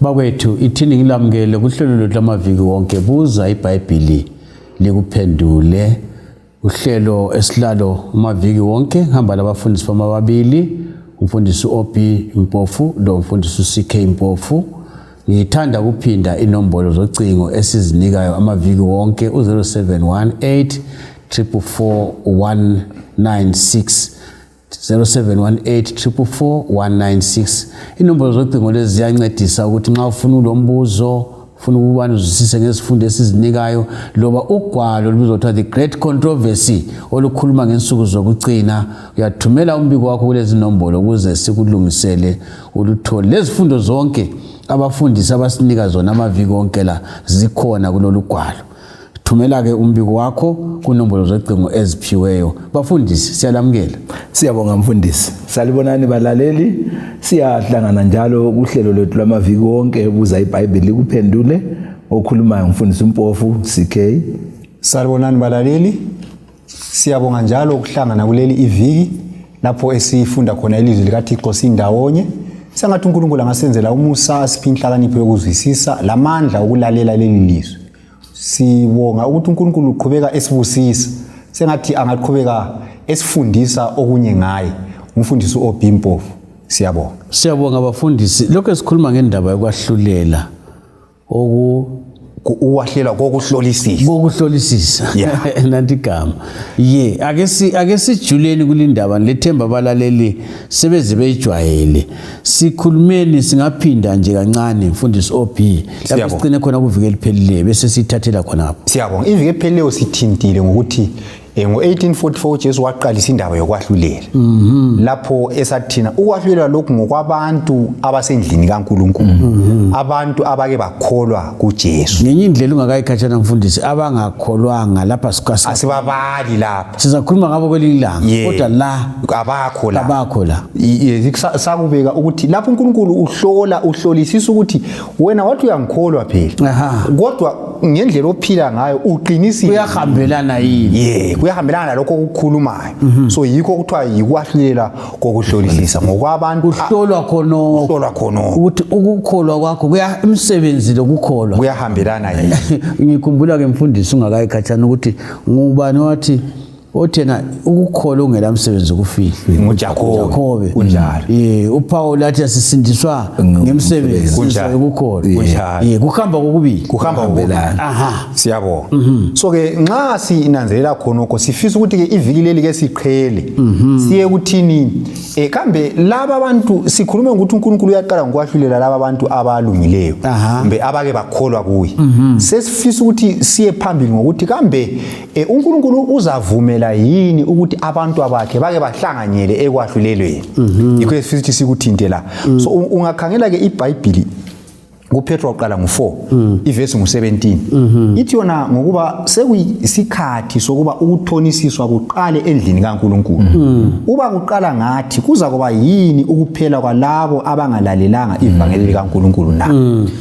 Bakwethu ithini ngilamukele kuhlelo lwethu lamaviki wonke buza iBhayibheli likuphendule uhlelo esilalo amaviki wonke hamba labafundisi bamabili umfundisi OP Mpofu lo mfundisi CK Mpofu. Ngithanda kuphinda inombolo zocingo esizinikayo amaviki wonke u0718 444 196 0718 444 196. Inombolo zocingo lezi ziyancedisa ukuthi nxa ufuna ulombuzo ufuna ukubana uzwisise ngesifundo esizinikayo loba ugwalo olubizwa The Great Controversy olukhuluma ngensuku zokugcina uyathumela umbiko wakho kulezi nombolo ukuze sikulungisele uluthole lezifundo zonke abafundisi abasinika zona amaviki wonke la zikhona kulolu gwalo. Thumela ke umbiko wakho kunombolo zocingo eziphiweyo. Bafundisi siyalamukela. Siyabonga mfundisi. Salibonani balaleli. Siyahlangana njalo kuhlelo lwethu lamaviki wonke buza iBhayibheli likuphendule okhulumayo umfundisi Mpofu CK. Salibonani balaleli. Siyabonga njalo ukuhlangana kuleli iviki lapho esifunda khona ilizwi likaThixo sindawonye. Sengathi uNkulunkulu angasenzela umusa asiphe inhlakanipho yokuzwisisa lamandla okulalela leli lizwi. Sibonga ukuthi uNkulunkulu uqhubeka esibusisa. Sengathi angaqhubeka esifundisa okunye ngaye. Umfundisi OP Mpofu. Siyabonga. Siyabonga abafundisi. Lokho esikhuluma ngendaba yokwahlulela ukwahlela kokuhlolisisa. Kokuhlolisisa. Nanti igama. Ake sijuleni kulindaba lethemba abalaleli sebeze beyijwayele. Sikhulumeni singaphinda nje kancane mfundisi OP. Lapho sigcine khona kuvike liphelileyo bese sithathela khona lapho. Siyabonga. Ivike liphelileyo sithintile ngokuthi ngo-1844 uJesu waqalisa indaba yokwahlulela. Lapho esathina ukwahlulela lokhu ngokwabantu abasendlini kaNkulunkulu. Abantu abake bakholwa kuJesu. Ngenye indlela ungakayikhatshana mfundisi abangakholwanga lapha sikasa. Asibabali lapha. Sizakhuluma ngabo kwelilanga kodwa la abakho la. Sakubeka ukuthi lapho uNkulunkulu uhlolisisa ukuthi wena wathi uyangikholwa phela. Kodwa ngendlela ophila ngayo uqinisile. Uyahambelana yini? Kuyahambelana nalokho okukhulumayo. So yikho kuthiwa yikwahlulela kokuhlolisisa ngokwabantu uhlolwa khona ukuthi ukukholwa kwakho kuya emsebenzini lokukholwa kuyahambelana yini. Ngikhumbula ke mfundisi ungakayikhatshana ukuthi ngubani wathi othena ukukholwa ungela umsebenzi kufihlwe nguJakobe kunjalo. uPaul athi asisindiswa ngemsebenzi ukukholwa kuhamba kokubili kuhamba. Siyabonga. So ke nxa sinanzelela khonoko sifisa ukuthi ke iviki leli ke siqhele siye kuthini kambe laba abantu sikhulume ukuthi uNkulunkulu uyaqala ngokwahlulela laba abantu abalungileyo kumbe abake bakholwa kuye. Sesifisa ukuthi siye phambili ngokuthi kambe uNkulunkulu uzavumela yini ukuthi abantu abakhe bake bahlanganyele ekwahlulelweni. Yikho esifisa ukuthi sikuthinte la. So ungakhangela ke iBhayibheli kuPetro uqala ngo4 ivesi ngo17 ithi yona ngokuba sekuyisikhathi sokuba ukuthonisiswa kuqale endlini kaNkulunkulu. Uba kuqala ngathi kuza kuba yini ukuphela kwalabo abangalalelanga ivangeli likaNkulunkulu na.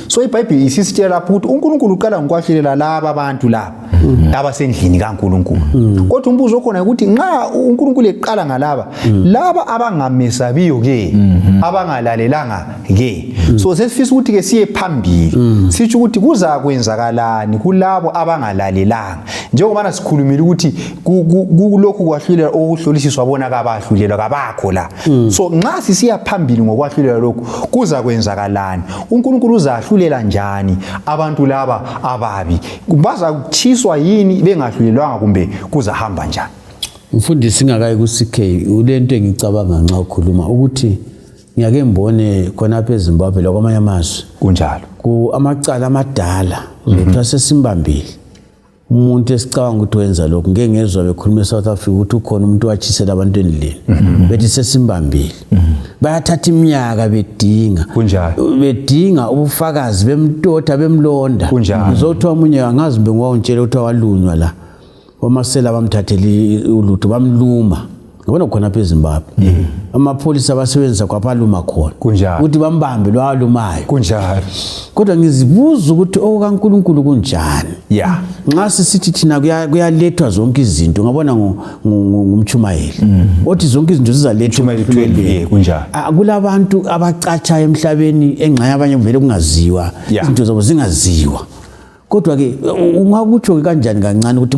So iBhayibheli isisitshela lapho ukuthi uNkulunkulu uqala ngokwahlulela laba abantu laba abasendlini kaNkulunkulu. Kodwa umbuzo khona ukuthi nxa uNkulunkulu eqala ngalaba laba abangamesabiyo ke abangalalelanga ke. So sesifisa ukuthi ke siye phambili sithi ukuthi kuza kwenzakalani kulabo abangalalelanga njengoba sikhulumile ukuthi kulokhu kwahlulela okuhlolisiswa bona kabahlulelwa kabakho la. So nxa sisiya phambili ngokwahlulela lokhu kuza kwenzakalani uNkulunkulu uzahlulela njani abantu laba ababi baza kuchiswa yini bengahlulelwanga kumbe kuzahamba njani. Mfundisi ngakayi ku CK ulento engicabanga nxa ukhuluma ukuthi ngiyake mbone khona phe eZimbabwe lakwamanye amazwe kunjalo amacala amadala lethu sesimbambile umuntu esicabanga ukuthi wenza lokho ngeke ngezwe bekhuluma eSouth Africa ukuthi ukhona umuntu wachisela abantu endlini bethi sesimbambile bayathatha iminyaka bedinga ubufakazi bemtotha bemlonda uzothiwa umunye angazi mbe ngwawuntshela ukuthi walunywa la wamasela bamthathele ulutho bamluma ngibona khona apha eZimbabwe amapholisa abasebenza kwaphaluma khona Kunjalo. ukuthi bambambe lwalumayo kunjalo kodwa ngizibuza ukuthi okaNkulunkulu kunjani ya nxa sisithi thina kuyalethwa zonke izinto ngabona ngumchumayeli othi zonke izinto zizalethwa Mchumayeli 12 kunjalo akulabantu abacatsha emhlabeni engxaya abanye vele kungaziwa Yeah. izinto zabo zingaziwa kodwa ke ungakutsho kanjani kancane ukuthi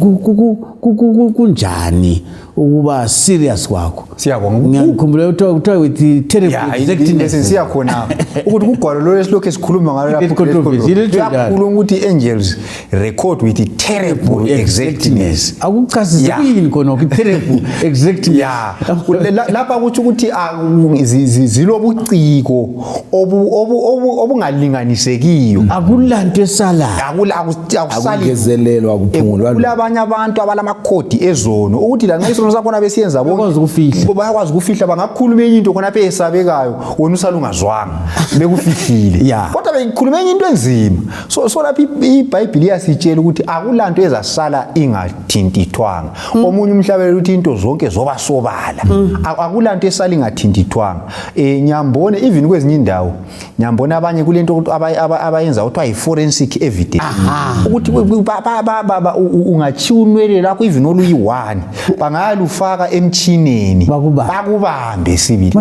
kunjani ukuba serious kwakho siyabonga ngiyakhumbula uthiwa with terrible exactness siyakhona ukuthi kugwalo lo esilokho esikhuluma ngalo lapho kuyakhuluma ukuthi angels record with terrible exactness akuchasise yini khona ukuthi terrible exactness ya lapha kuthi ukuthi zilobuciko obungalinganisekiyo akulanto esalayo akugezelelwa kuphungulwa kulabanye abantu abalamakhodi ezono ukuthi la nxa isono sakhona besiyenza bakwazi ukufihla bayakwazi ukufihla bangakhuluma enye into khona phe esabekayo wena usalungazwanga bekufihlile Yeah. kodwa bekhuluma enye into enzima so lapha iBhayibheli iyasitshela ukuthi akulanto ezasala ingathintithwanga omunye umhlabeleli uthi into zonke zoba sobala akulanto esala ingathintithwanga nyambone even kwezinye indawo nyambone abanye kulento abayenza ukuthi ayi-forensic evidence ukuthi ungachiya unwele lakho even oluyi-1 bangayalufaka emchineni bakubambe sibili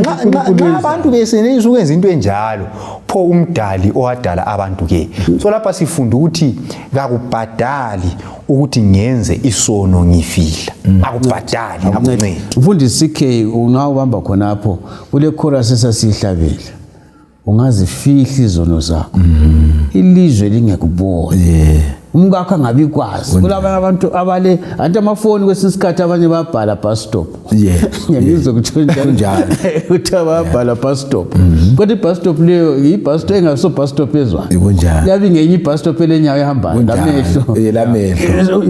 abantu besenelisa ukwenza into enjalo pho umdali owadala abantu ke so lapha sifunda ukuthi kakubhadali ukuthi ngenze isono ngifihla akubhadali akuncede mfundisi CK ungawubamba khonapho kule chorus esasihlabela ungazifihla izono zakho ilizwe lingekubona umkakho angabikwazi kulabanye abantu abale anti amafoni kwesinsikhathi abanye babhala bus stop ngiyizwe kuthi njalo uthi babhala bus stop kodwa ibus stop leyo ibus stop engaso bus stop ezwa kunjalo yabi ngenye ibus stop elenyawo ehambayo ngamehlo lamehlo